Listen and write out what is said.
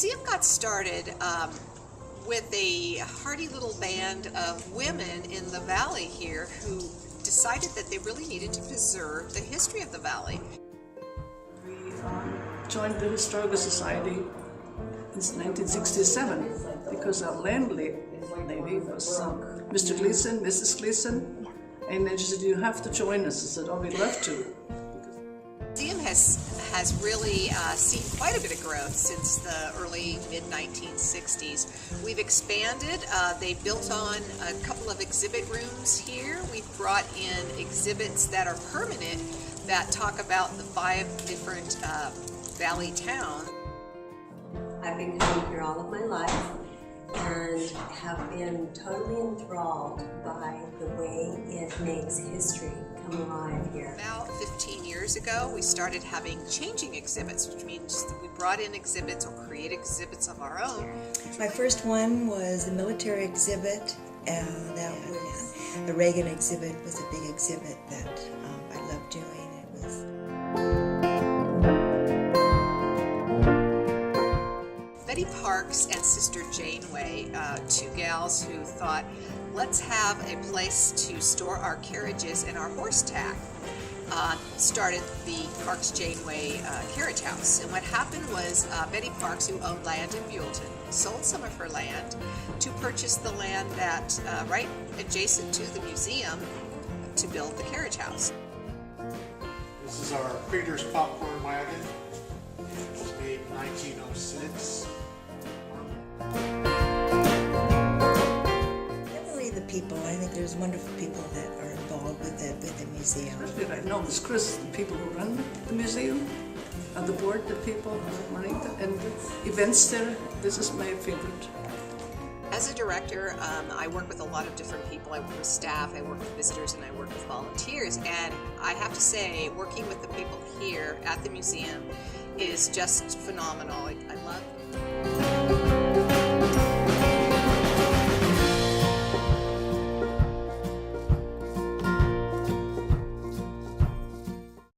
museum got started with a hearty little band of women in the valley here who decided that they really needed to preserve the history of the valley. We joined the Historical Society in 1967 because our landlady was Mr. Gleason, Mrs. Gleason, and then she said, "You have to join us." I said, "Oh, we'd love to." The museum has really seen quite a bit of growth since the early mid-1960s. We've expanded. They built on a couple of exhibit rooms here. We've brought in exhibits that are permanent that talk about the 5 different valley towns. I've been coming here all of my life and have been totally enthralled by the way it makes history come alive here. About 15 years ago, we started having changing exhibits, which means that we brought in exhibits or create exhibits of our own. My first one was the military exhibit, the Reagan exhibit was a big exhibit that I loved doing. It was Betty Parks and Sister Janeway, 2 gals who thought, let's have a place to store our carriages and our horse tack, started the Parks Janeway Carriage House. And what happened was Betty Parks, who owned land in Buellton, sold some of her land to purchase the land that right adjacent to the museum to build the carriage house. This is our Prater's popcorn wagon. It was made in 1906. definitely the people. I think there's wonderful people that are involved with the museum. Especially right now, Miss Chris, the people who run the museum, and the board, the people running and the events there. This is my favorite. As a director, I work with a lot of different people. I work with staff, I work with visitors, and I work with volunteers. And I have to say, working with the people here at the museum is just phenomenal. I love it.